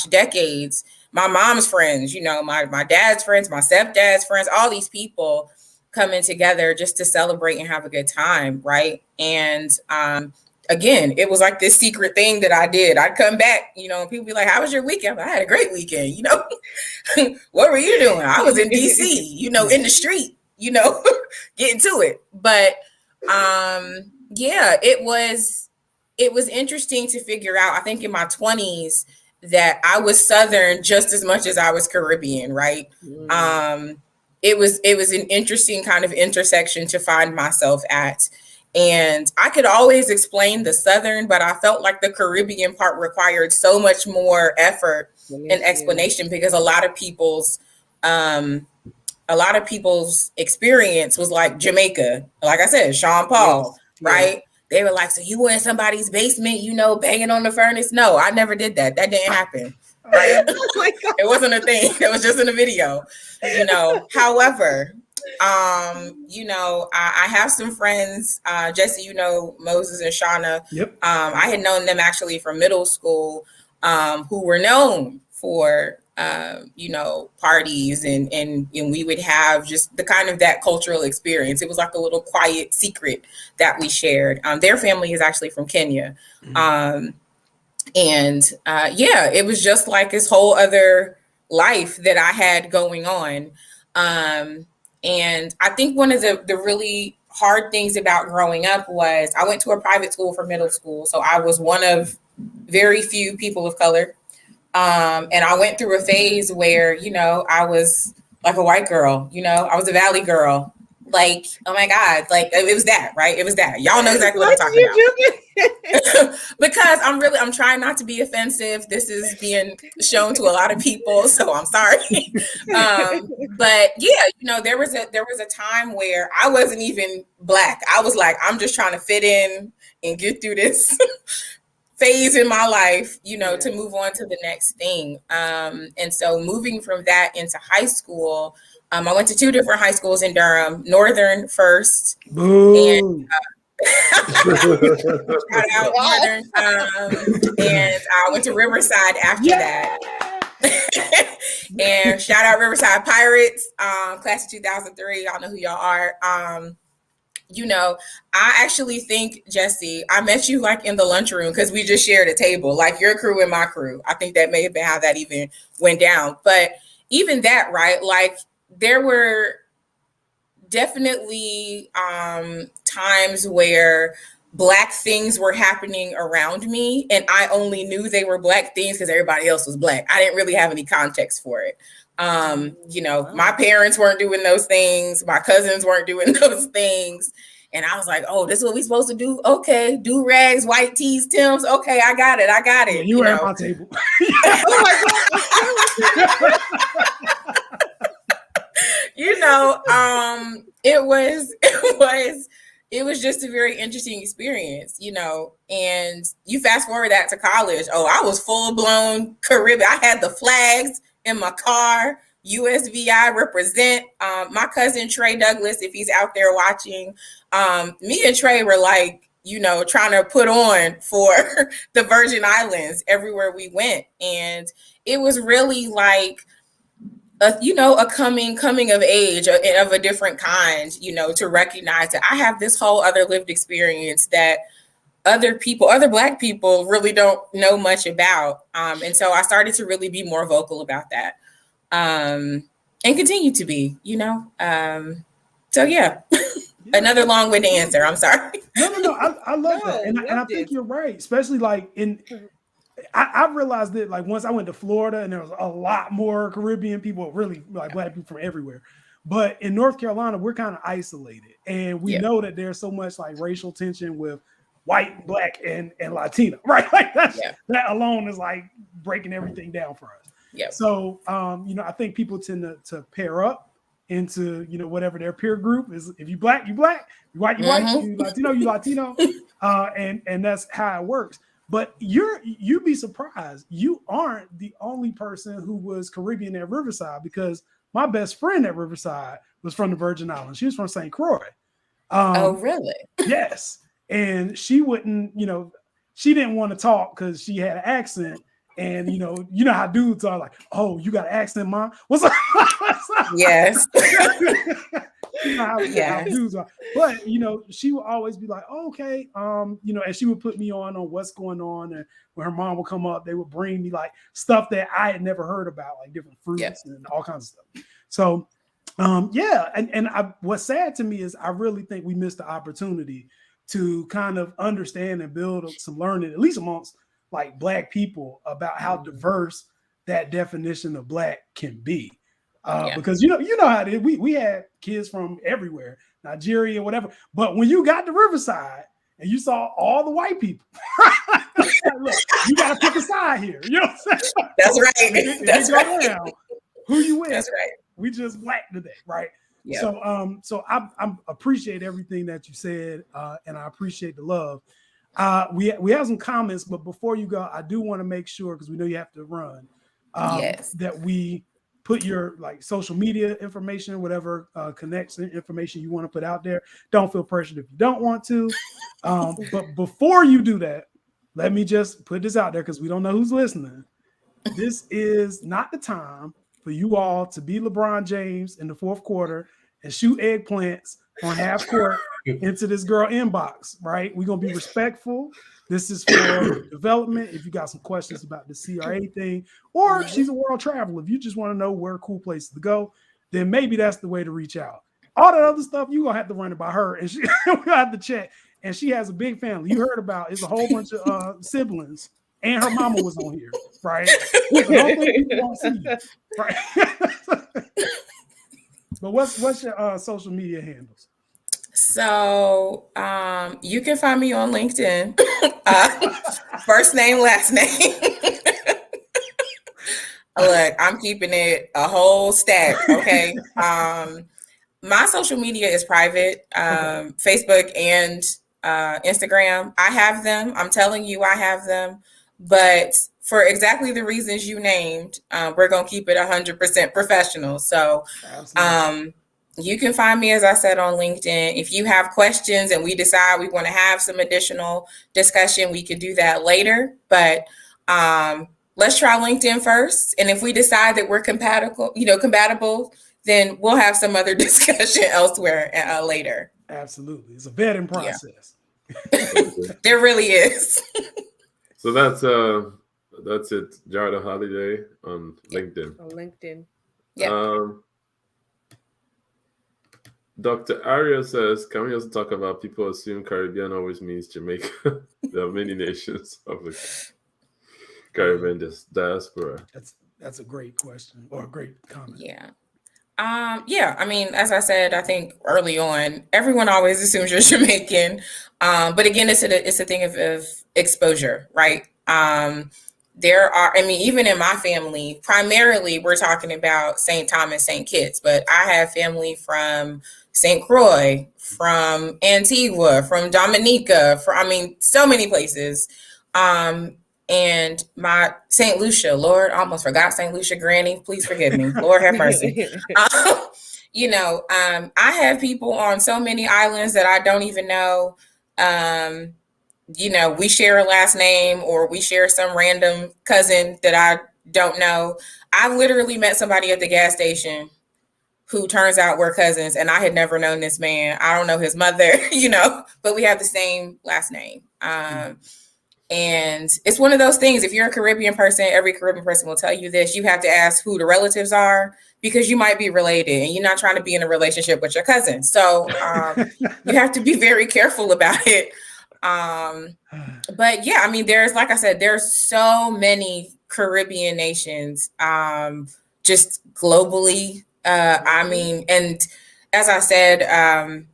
decades. My mom's friends, my dad's friends, my stepdad's friends, all these people coming together just to celebrate and have a good time, right? And again, it was like this secret thing that I did. I'd come back, and people be like, how was your weekend? I had a great weekend, What were you doing? I was in DC, in the street, getting to it. But it was interesting to figure out, I think in my 20s, that I was Southern just as much as I was Caribbean, right? It was an interesting kind of intersection to find myself at. And I could always explain the Southern, but I felt like the Caribbean part required so much more effort and explanation because a lot of people's experience was like Jamaica. Like I said, Sean Paul, right? They were like, so you were in somebody's basement, banging on the furnace? No, I never did that. That didn't happen. Right? It wasn't a thing. It was just in a video, However, I have some friends, Jesse, Moses and Shauna. Yep. I had known them actually from middle school, who were known for, parties and we would have just the kind of that cultural experience. It was like a little quiet secret that we shared. Their family is actually from Kenya. It was just like this whole other life that I had going on. And I think one of the really hard things about growing up was I went to a private school for middle school. So I was one of very few people of color. And I went through a phase where, I was like a white girl, I was a Valley girl. Like, oh my God, like it was that, right? It was that. Y'all know exactly what I'm talking about. Because I'm trying not to be offensive. This is being shown to a lot of people, so I'm sorry. But yeah, there was a time where I wasn't even Black. I was like, I'm just trying to fit in and get through this phase in my life, to move on to the next thing. And so moving from that into high school, I went to two different high schools in Durham, Northern first. Boo. And shout out Northern. And I went to Riverside after that. And shout out Riverside Pirates, class of 2003. Y'all know who y'all are. you know, I actually think, Jesse, I met you like in the lunchroom because we just shared a table, like your crew and my crew. I think that may have been how that even went down. But even that, right? Like there were definitely times where Black things were happening around me, and I only knew they were Black things because everybody else was Black. I didn't really have any context for it. You know, my parents weren't doing those things. My cousins weren't doing those things. And I was like, oh, this is what we supposed to do? Okay, do rags, white tees, Tims. Okay, I got it. Yeah, you were at my table. Oh my God. You know, it was just a very interesting experience, you know. And you fast forward that to college. Oh, I was full blown Caribbean. I had the flags in my car, USVI represent. My cousin Trey Douglas, if he's out there watching, me and Trey were like, you know, trying to put on for the Virgin Islands everywhere we went. And it was really like, a coming of age of a different kind, you know, to recognize that I have this whole other lived experience that other Black people really don't know much about. And so I started to really be more vocal about that, and continue to be, you know. So yeah, another long-winded answer. I'm sorry. No. I love that. And I think you're right, especially like I've realized that like once I went to Florida and there was a lot more Caribbean people, really like Black people from everywhere. But in North Carolina, we're kind of isolated, and we know that there's so much like racial tension with white, Black, and Latino, right? Like that alone is like breaking everything down for us. Yeah. So, you know, I think people tend to pair up into, you know, whatever their peer group is. If you Black, you Black. You white, you white. You Latino, you Latino. And that's how it works. But you'd be surprised. You aren't the only person who was Caribbean at Riverside, because my best friend at Riverside was from the Virgin Islands. She was from St. Croix. Oh, really? Yes. And she wouldn't, you know, she didn't want to talk because she had an accent. And you know how dudes are like, oh, you got an accent, Mom? What's up? Yes. You know how dudes are. But you know, she would always be like, oh, okay, you know, and she would put me on what's going on. And when her mom would come up, they would bring me like stuff that I had never heard about, like different fruits and all kinds of stuff. So and what's sad to me is I really think we missed the opportunity to kind of understand and build some learning, at least amongst like Black people, about how diverse that definition of Black can be. Because you know how it is. We had kids from everywhere, Nigeria, whatever. But when you got to Riverside and you saw all the white people, look, you got to pick a side here. You know what I'm saying? That's right. That's right. Around, who you with? That's right. We just Black today, right? Yeah. So I appreciate everything that you said, and I appreciate the love. We have some comments, but before you go, I do want to make sure, because we know you have to run, that we put your like social media information, whatever connection information you want to put out there. Don't feel pressured if you don't want to. But before you do that, let me just put this out there, because we don't know who's listening. This is not the time for you all to be LeBron James in the fourth quarter and shoot eggplants on half court into this girl inbox, right? We're going to be respectful. This is for development. If you got some questions about the CRA thing, or she's a world traveler, if you just want to know where cool places to go, then maybe that's the way to reach out. All that other stuff, you're going to have to run it by her, and we're going to have to check. And she has a big family. You heard about it's a whole bunch of siblings, and her mama was on here, right? So don't think people won't see you, right? But what's your social media handles? So you can find me on LinkedIn. First name, last name. Look, I'm keeping it a whole stack. Okay. My social media is private. Facebook and Instagram. I have them. I'm telling you, I have them. But for exactly the reasons you named, we're going to keep it 100% professional. So you can find me, as I said, on LinkedIn. If you have questions and we decide we want to have some additional discussion, we could do that later. But let's try LinkedIn first. And if we decide that we're compatible, then we'll have some other discussion elsewhere later. Absolutely. It's a vetting process. There really is. So that's it. Djarta Halliday on LinkedIn. On LinkedIn. Yeah. Dr. Aria says, can we also talk about people assume Caribbean always means Jamaica? There are many nations of the Caribbean diaspora. That's a great question or a great comment. Yeah. Yeah, I mean, as I said, I think early on, everyone always assumes you're Jamaican. But again, it's a thing of exposure, right? Even in my family, primarily we're talking about St. Thomas, St. Kitts, but I have family from St. Croix, from Antigua, from Dominica, so many places. And my St. Lucia, Lord, I almost forgot St. Lucia Granny. Please forgive me. Lord have mercy. I have people on so many islands that I don't even know. We share a last name or we share some random cousin that I don't know. I literally met somebody at the gas station who turns out we're cousins, and I had never known this man. I don't know his mother, but we have the same last name. And it's one of those things. If you're a Caribbean person, every Caribbean person will tell you this. You have to ask who the relatives are because you might be related and you're not trying to be in a relationship with your cousin. So you have to be very careful about it. But yeah, there's, like I said, there's so many Caribbean nations just globally. And as I said,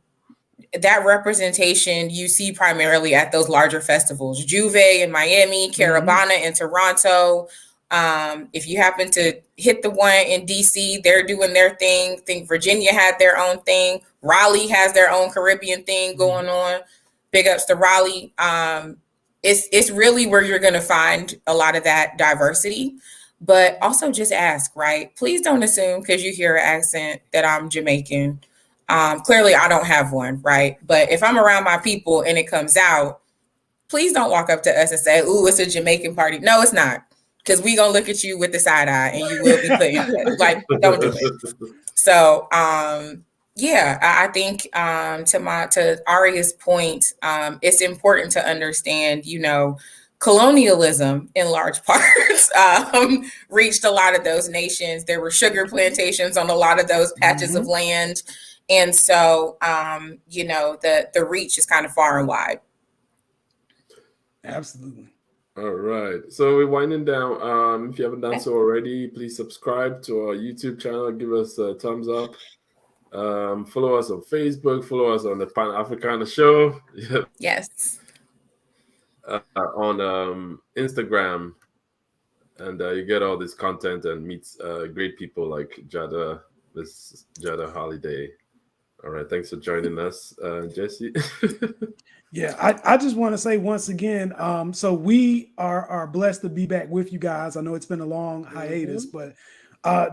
that representation you see primarily at those larger festivals, Juve in Miami, Caravana in Toronto. If you happen to hit the one in DC, they're doing their thing. I think Virginia had their own thing. Raleigh has their own Caribbean thing going on. Big ups to Raleigh. It's really where you're going to find a lot of that diversity. But also just ask, right? Please don't assume because you hear an accent that I'm Jamaican. Clearly, I don't have one, right? But if I'm around my people and it comes out, please don't walk up to us and say, ooh, it's a Jamaican party. No, it's not. Because we going to look at you with the side eye and you will be put in, don't do it. So, I think to Aria's point, it's important to understand, colonialism in large parts reached a lot of those nations. There were sugar plantations on a lot of those patches of land. And so, the reach is kind of far and wide. Absolutely. All right. So we're winding down. If you haven't done so already, please subscribe to our YouTube channel. Give us a thumbs up. Follow us on Facebook. Follow us on the PanAfricana Show. Yes. On Instagram. And you get all this content and meet great people like Miss Djarta Halliday. All right, thanks for joining us, Jesse. Yeah, I just want to say once again, so we are blessed to be back with you guys. I know it's been a long hiatus, but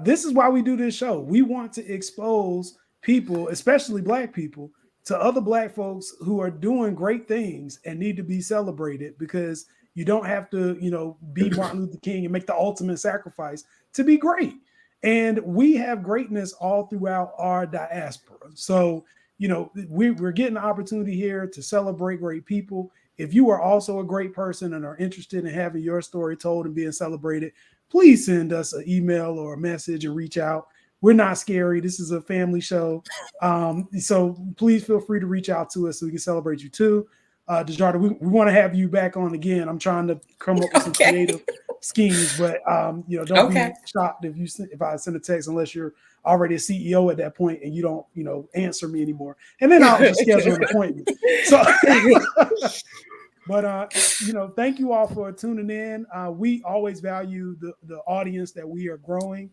this is why we do this show. We want to expose people, especially Black people, to other Black folks who are doing great things and need to be celebrated, because you don't have to, be Martin Luther King and make the ultimate sacrifice to be great. And we have greatness all throughout our diaspora. So, we're getting the opportunity here to celebrate great people. If you are also a great person and are interested in having your story told and being celebrated, please send us an email or a message and reach out. We're not scary. This is a family show. So please feel free to reach out to us so we can celebrate you too. Djarta, we want to have you back on again. I'm trying to come up with some creative schemes, but don't be shocked if I send a text unless you're already a CEO at that point and you don't answer me anymore, and then I'll just schedule an appointment. So but thank you all for tuning in. We always value the audience that we are growing.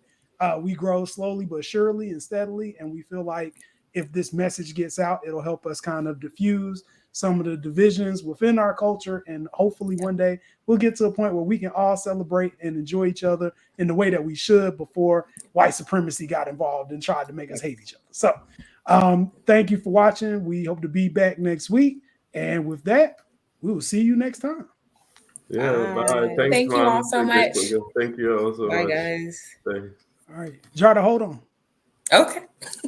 We grow slowly but surely and steadily, and we feel like if this message gets out, it'll help us kind of diffuse some of the divisions within our culture. And hopefully one day we'll get to a point where we can all celebrate and enjoy each other in the way that we should before white supremacy got involved and tried to make us hate each other. So thank you for watching. We hope to be back next week. And with that, we will see you next time. Yeah, bye. Thanks, Thank you all so much. Thank you all so much. Bye, guys. Thanks. All right. Djarta, hold on. Okay.